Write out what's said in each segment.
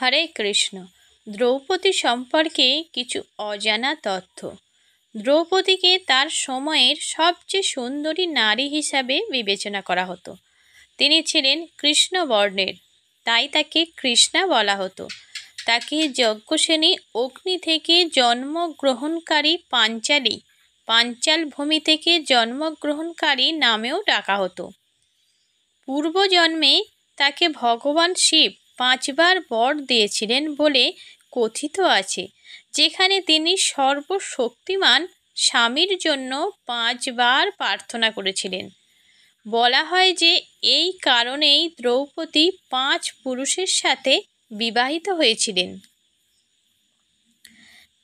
হরে কৃষ্ণ। দ্রৌপদী সম্পর্কে কিছু অজানা তথ্য। দ্রৌপদীকে তার সময়ের সবচেয়ে সুন্দরী নারী হিসাবে বিবেচনা করা হতো। তিনি ছিলেন কৃষ্ণ বর্ণের, তাই তাকে কৃষ্ণা বলা হতো। তাকে যজ্ঞসেনী অগ্নি থেকে জন্মগ্রহণকারী পাঞ্চালী, পাঞ্চাল ভূমি থেকে জন্মগ্রহণকারী নামেও ডাকা হতো। পূর্বজন্মে তাকে ভগবান শিব 5 বার বর দিয়েছিলেন বলে কথিত আছে, যেখানে তিনি সর্বশক্তিমান স্বামীর জন্য 5 বার প্রার্থনা করেছিলেন। বলা হয় যে এই কারণেই দ্রৌপদী 5 পুরুষের সাথে বিবাহিত হয়েছিলেন।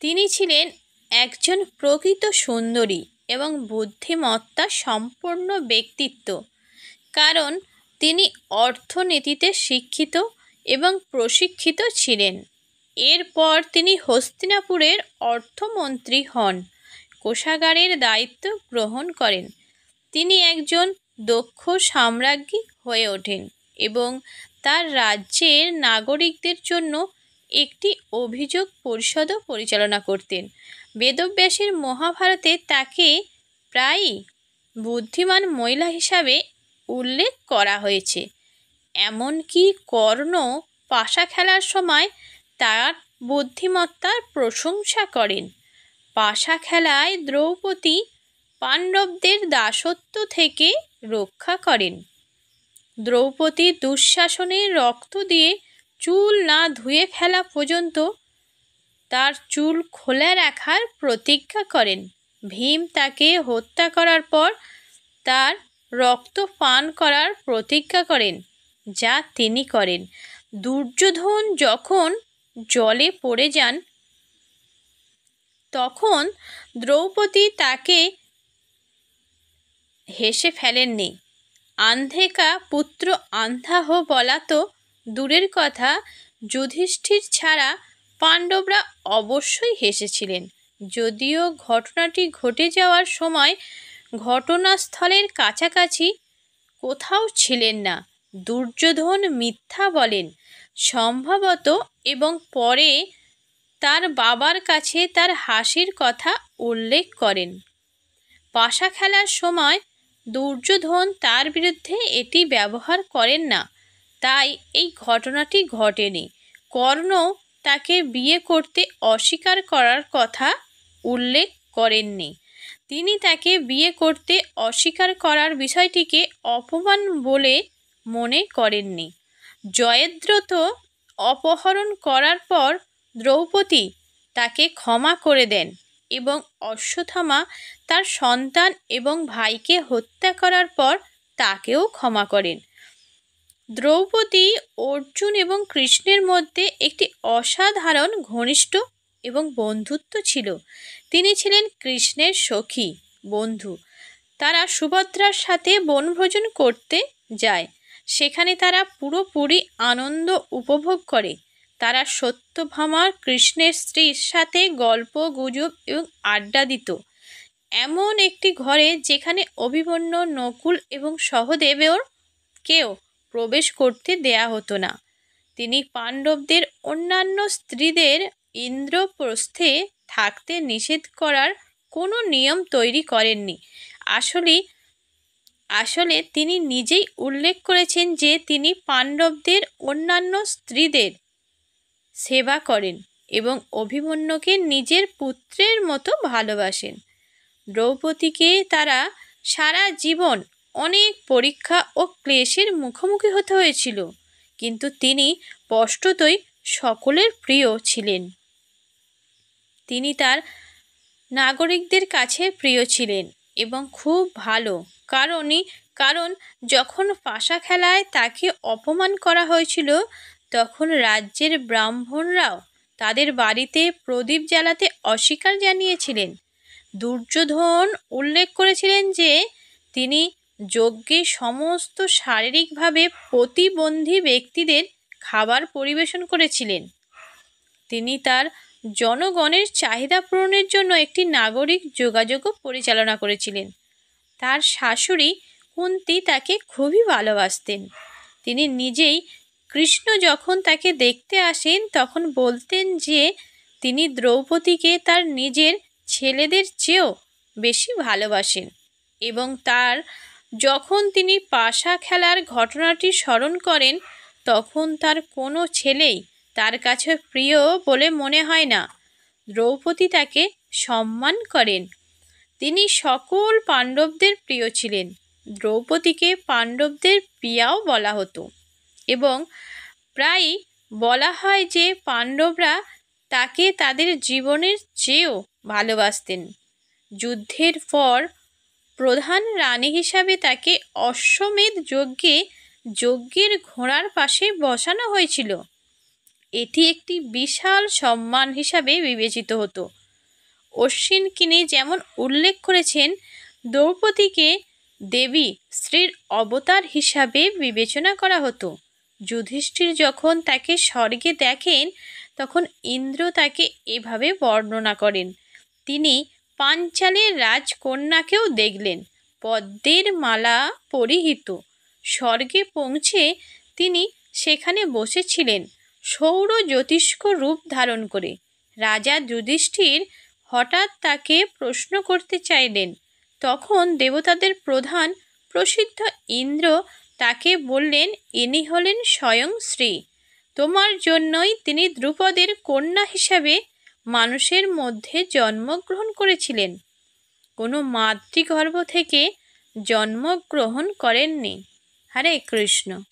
তিনি ছিলেন একজন প্রকৃত সুন্দরী এবং বুদ্ধিমত্তা সম্পন্ন ব্যক্তিত্ব, কারণ তিনি অর্থনীতিতে শিক্ষিত এবং প্রশিক্ষিত ছিলেন। এরপর তিনি হস্তিনাপুরের অর্থমন্ত্রী হন, কোষাগারের দায়িত্ব গ্রহণ করেন। তিনি একজন দক্ষ সম্রাজ্ঞী হয়ে ওঠেন এবং তার রাজ্যের নাগরিকদের জন্য একটি অভিযোগ পরিষদও পরিচালনা করতেন। বেদব্যাসের মহাভারতে তাকে প্রায়ই বুদ্ধিমান মহিলা হিসাবে উল্লেখ করা হয়েছে। এমনকি কর্ণ পাশা খেলার সময় তার বুদ্ধিমত্তার প্রশংসা করেন। পাশা খেলায় দ্রৌপদী পাণ্ডবদের দাসত্ব থেকে রক্ষা করেন। দ্রৌপদী দুঃশাসনের রক্ত দিয়ে চুল না ধুয়ে ফেলা পর্যন্ত তার চুল খোলা রাখার প্রতিজ্ঞা করেন। ভীম তাকে হত্যা করার পর তার রক্ত পান করার প্রতিজ্ঞা করেন, যা তিনি করেন। দুর্যোধন যখন জলে পড়ে যান, তখন দ্রৌপদী তাকে হেসে ফেলেননি। আন্ধে কা পুত্র আন্ধা হো বলা তো দূরের কথা, যুধিষ্ঠির ছাড়া পাণ্ডবরা অবশ্যই হেসেছিলেন। যদিও ঘটনাটি ঘটে যাওয়ার সময় ঘটনাস্থলের কাছাকাছি কোথাও ছিলেন না। দুর্যোধন মিথ্যা বলেন সম্ভবত, এবং পরে তার বাবার কাছে তার হাসির কথা উল্লেখ করেন। পাশা খেলার সময় দুর্যোধন তার বিরুদ্ধে এটি ব্যবহার করেন না, তাই এই ঘটনাটি ঘটেনি। কর্ণ তাকে বিয়ে করতে অস্বীকার করার কথা উল্লেখ করেননি। তিনি তাকে বিয়ে করতে অস্বীকার করার বিষয়টিকে অপমান বলে মনে করেননি। জয়দ্রথ অপহরণ করার পর দ্রৌপদী তাকে ক্ষমা করে দেন এবং অশ্বত্থামা তার সন্তান এবং ভাইকে হত্যা করার পর তাকেও ক্ষমা করেন। দ্রৌপদী, অর্জুন এবং কৃষ্ণের মধ্যে একটি অসাধারণ ঘনিষ্ঠ এবং বন্ধুত্ব ছিল। তিনি ছিলেন কৃষ্ণের সখী, বন্ধু। তারা সুভদ্রার সাথে বনভোজন করতে যায়, সেখানে তারা পুরোপুরি আনন্দ উপভোগ করে। তারা সত্যভামা, কৃষ্ণের স্ত্রীর সাথে গল্প গুজব এবং আড্ডা দিত, এমন একটি ঘরে যেখানে অভিমন্যু, নকুল এবং সহদেবের কেউ প্রবেশ করতে দেয়া হতো না। তিনি পাণ্ডবদের অন্যান্য স্ত্রীদের ইন্দ্রপ্রস্থে থাকতে নিষেধ করার কোনো নিয়ম তৈরি করেননি। আসলে তিনি নিজেই উল্লেখ করেছেন যে তিনি পাণ্ডবদের অন্যান্য স্ত্রীদের সেবা করেন এবং অভিমন্যুকে নিজের পুত্রের মতো ভালোবাসেন। দ্রৌপদীকে তারা সারা জীবন অনেক পরীক্ষা ও ক্লেশের মুখোমুখি হতে হয়েছিল, কিন্তু তিনি স্পষ্টতই সকলের প্রিয় ছিলেন। তিনি তার নাগরিকদের কাছে প্রিয় ছিলেন এবং খুব ভালো। কারণ যখন পাশা খেলায় তাকে অপমান করা হয়েছিল, তখন রাজ্যের ব্রাহ্মণরাও তাদের বাড়িতে প্রদীপ জ্বালাতে অস্বীকার জানিয়েছিলেন। দুর্যোধন উল্লেখ করেছিলেন যে তিনি যজ্ঞে সমস্ত শারীরিকভাবে প্রতিবন্ধী ব্যক্তিদের খাবার পরিবেশন করেছিলেন। তিনি তার জনগণের চাহিদা পূরণের জন্য একটি নাগরিক যোগাযোগও পরিচালনা করেছিলেন। তার শাশুড়ি কুন্তী তাকে খুবই ভালোবাসতেন। তিনি নিজেই কৃষ্ণ যখন তাকে দেখতে আসেন তখন বলতেন যে তিনি দ্রৌপদীকে তার নিজের ছেলেদের চেয়েও বেশি ভালোবাসেন এবং যখন তিনি পাশা খেলার ঘটনাটি স্মরণ করেন তখন তার কোনো ছেলেই তার কাছে প্রিয় বলে মনে হয় না। দ্রৌপদী তাকে সম্মান করেন। তিনি সকল পাণ্ডবদের প্রিয় ছিলেন। দ্রৌপদীকে পাণ্ডবদের প্রিয়াও বলা হতো এবং প্রায়ই বলা হয় যে পাণ্ডবরা তাকে তাদের জীবনের চেয়েও ভালোবাসতেন। যুদ্ধের পর প্রধান রানী হিসাবে তাকে অশ্বমেধ যজ্ঞের ঘোড়ার পাশে বসানো হয়েছিল। এটি একটি বিশাল সম্মান হিসাবে বিবেচিত হতো। অশ্বিনকিনী যেমন উল্লেখ করেছেন, দ্রৌপদীকে দেবী শ্রীর অবতার হিসাবে বিবেচনা করা হতো। যুধিষ্ঠির যখন তাকে স্বর্গে দেখেন তখন ইন্দ্র তাকে এভাবে বর্ণনা করেন, তিনি পাঞ্চালের রাজকন্যাকেও দেখলেন, পদ্মের মালা পরিহিত। স্বর্গে পৌঁছে তিনি সেখানে বসেছিলেন সৌর জ্যোতিষ্ক রূপ ধারণ করে। রাজা যুধিষ্ঠির হঠাৎ তাকে প্রশ্ন করতে চাইলেন, তখন দেবতাদের প্রধান প্রসিদ্ধ ইন্দ্র তাকে বললেন, ইনি হলেন স্বয়ং শ্রী। তোমার জন্যই তিনি দ্রুপদের কন্যা হিসাবে মানুষের মধ্যে জন্মগ্রহণ করেছিলেন, কোনো মাতৃগর্ভ থেকে জন্মগ্রহণ করেননি। হরে কৃষ্ণ।